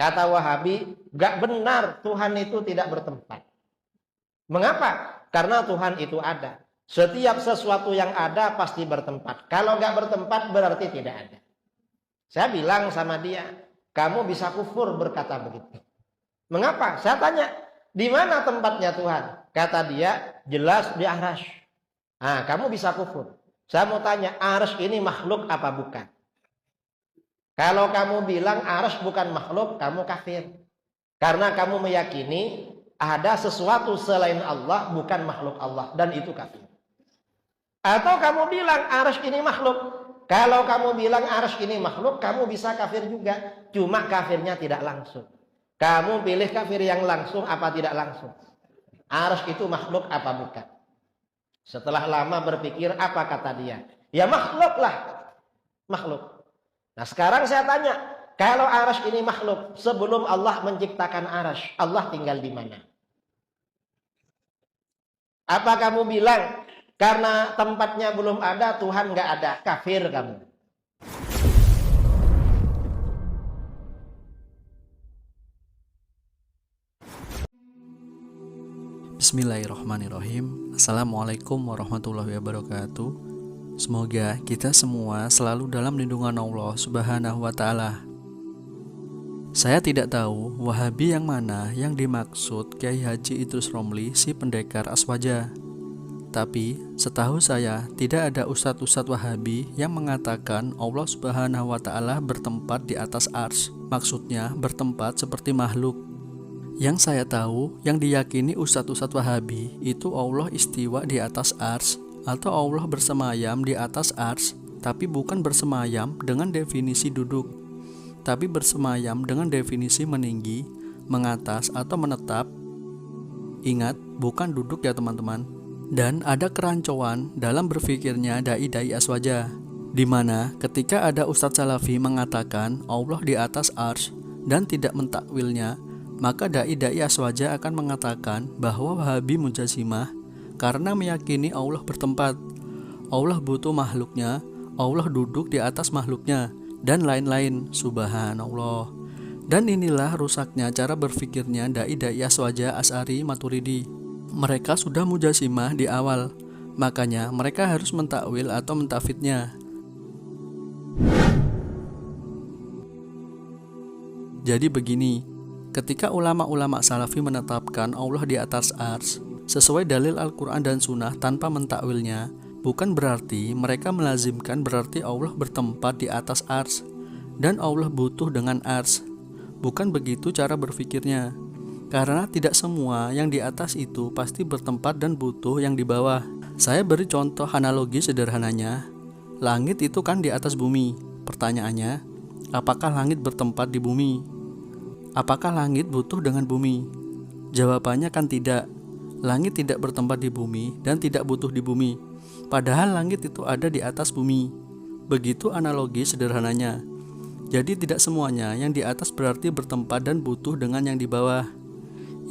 Kata Wahabi, gak benar Tuhan itu tidak bertempat. Mengapa? Karena Tuhan itu ada. Setiap sesuatu yang ada pasti bertempat. Kalau gak bertempat berarti tidak ada. Saya bilang sama dia, kamu bisa kufur berkata begitu. Mengapa? Saya tanya, di mana tempatnya Tuhan? Kata dia, jelas di arasy. Nah, kamu bisa kufur. Saya mau tanya, arasy ini makhluk apa bukan? Kalau kamu bilang arasy bukan makhluk, kamu kafir. Karena kamu meyakini ada sesuatu selain Allah bukan makhluk Allah, dan itu kafir. Atau kamu bilang arasy ini makhluk. Kalau kamu bilang arasy ini makhluk, kamu bisa kafir juga. Cuma kafirnya tidak langsung. Kamu pilih kafir yang langsung apa tidak langsung? Arasy itu makhluk apa bukan? Setelah lama berpikir, apa kata dia? Ya makhluk lah. Makhluk. Nah sekarang saya tanya, kalau arasy ini makhluk, sebelum Allah menciptakan arasy, Allah tinggal di mana? Apa kamu bilang, karena tempatnya belum ada, Tuhan nggak ada? Kafir kamu. Bismillahirrahmanirrahim. Assalamualaikum warahmatullahi wabarakatuh. Semoga kita semua selalu dalam lindungan Allah Subhanahu wa ta'ala. Saya tidak tahu Wahabi yang mana yang dimaksud Kiai Haji Idrus Romli, si pendekar Aswaja. Tapi setahu saya tidak ada ustadz-ustadz Wahabi yang mengatakan Allah Subhanahu wa ta'ala bertempat di atas arsy. Maksudnya bertempat seperti makhluk. Yang saya tahu, yang diyakini ustadz-ustadz Wahabi itu Allah istiwa di atas arsy atau Allah bersemayam di atas arsy, tapi bukan bersemayam dengan definisi duduk, tapi bersemayam dengan definisi meninggi, mengatas atau menetap. Ingat, bukan duduk ya teman-teman. Dan ada kerancuan dalam berpikirnya dai-dai Aswaja, di mana ketika ada ustadz salafi mengatakan Allah di atas arsy dan tidak mentakwilnya, maka dai-dai Aswaja akan mengatakan bahwa Wahabi Mujassimah karena meyakini Allah bertempat, Allah butuh makhluknya, Allah duduk di atas makhluknya, dan lain-lain. Subhanallah. Dan inilah rusaknya cara berpikirnya dai-dai Aswaja, Asy'ari, Maturidi. Mereka sudah Mujassimah di awal, makanya mereka harus mentakwil atau mentafidnya. Jadi begini, ketika ulama-ulama salafi menetapkan Allah di atas arsy sesuai dalil Al-Quran dan Sunnah tanpa mentakwilnya, bukan berarti mereka melazimkan berarti Allah bertempat di atas arsy dan Allah butuh dengan arsy. Bukan begitu cara berpikirnya. Karena tidak semua yang di atas itu pasti bertempat dan butuh yang di bawah. Saya beri contoh analogi sederhananya. Langit itu kan di atas bumi. Pertanyaannya, apakah langit bertempat di bumi? Apakah langit butuh dengan bumi? Jawabannya kan tidak. Langit tidak bertempat di bumi dan tidak butuh di bumi. Padahal langit itu ada di atas bumi. Begitu analogi sederhananya. Jadi tidak semuanya yang di atas berarti bertempat dan butuh dengan yang di bawah.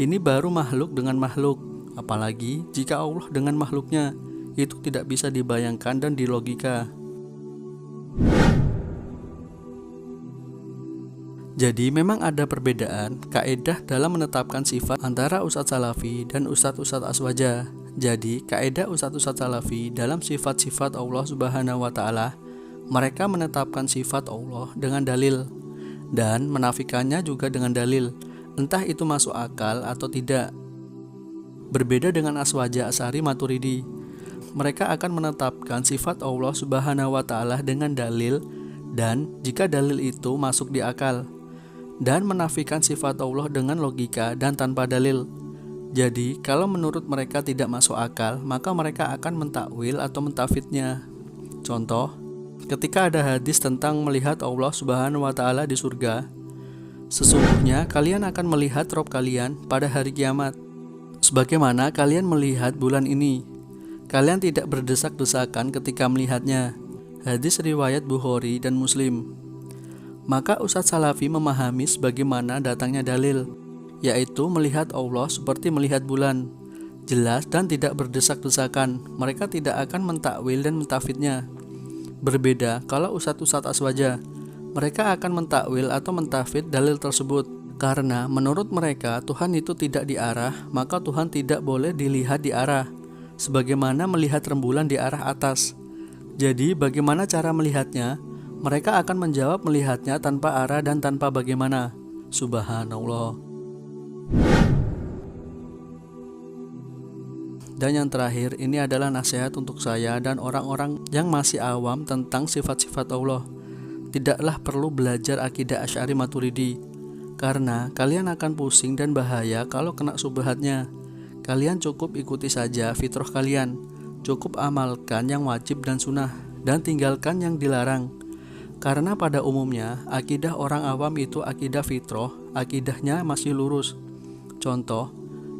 Ini baru makhluk dengan makhluk. Apalagi jika Allah dengan makhluknya, itu tidak bisa dibayangkan dan dilogika. Jadi memang ada perbedaan kaedah dalam menetapkan sifat antara Ustadz Salafi dan Ustadz Aswaja. Jadi kaedah Ustadz Salafi dalam sifat-sifat Allah Subhanahu wa ta'ala, mereka menetapkan sifat Allah dengan dalil dan menafikannya juga dengan dalil, entah itu masuk akal atau tidak. Berbeda dengan Aswaja, Asy'ari, Maturidi, mereka akan menetapkan sifat Allah Subhanahu wa ta'ala dengan dalil dan jika dalil itu masuk di akal, dan menafikan sifat Allah dengan logika dan tanpa dalil. Jadi, kalau menurut mereka tidak masuk akal, maka mereka akan mentakwil atau mentafidnya. Contoh, ketika ada hadis tentang melihat Allah Subhanahu wa ta'ala di surga, sesungguhnya kalian akan melihat Rabb kalian pada hari kiamat. Sebagaimana kalian melihat bulan ini, kalian tidak berdesak-desakan ketika melihatnya. Hadis riwayat Bukhari dan Muslim. Maka Ustadz Salafi memahami sebagaimana datangnya dalil, yaitu melihat Allah seperti melihat bulan, jelas dan tidak berdesak-desakan. Mereka tidak akan mentakwil dan mentafidnya. Berbeda kalau Ustadz Aswaja, mereka akan mentakwil atau mentafid dalil tersebut. Karena menurut mereka Tuhan itu tidak diarah, maka Tuhan tidak boleh dilihat di arah, sebagaimana melihat rembulan di arah atas. Jadi bagaimana cara melihatnya? Mereka akan menjawab melihatnya tanpa arah dan tanpa bagaimana. Subhanallah. Dan yang terakhir, ini adalah nasihat untuk saya dan orang-orang yang masih awam tentang sifat-sifat Allah. Tidaklah perlu belajar akidah Asy'ari Maturidi, karena kalian akan pusing dan bahaya kalau kena subhatnya. Kalian cukup ikuti saja fitrah kalian, cukup amalkan yang wajib dan sunnah, dan tinggalkan yang dilarang. Karena pada umumnya, akidah orang awam itu akidah fitrah, akidahnya masih lurus. Contoh,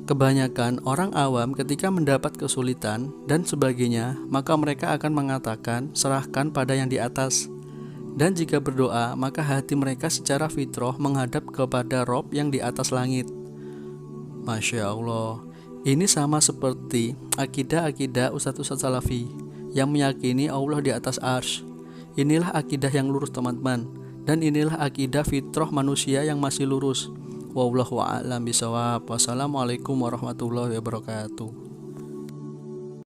kebanyakan orang awam ketika mendapat kesulitan dan sebagainya, maka mereka akan mengatakan, serahkan pada yang di atas. Dan jika berdoa, maka hati mereka secara fitrah menghadap kepada Rob yang di atas langit. Masya Allah, ini sama seperti akidah-akidah Ustadz-Ustadz Salafi yang meyakini Allah di atas arsy. Inilah akidah yang lurus teman-teman, dan inilah akidah fitrah manusia yang masih lurus. Wallahu a'lam bishawab. Wassalamualaikum warahmatullahi wabarakatuh.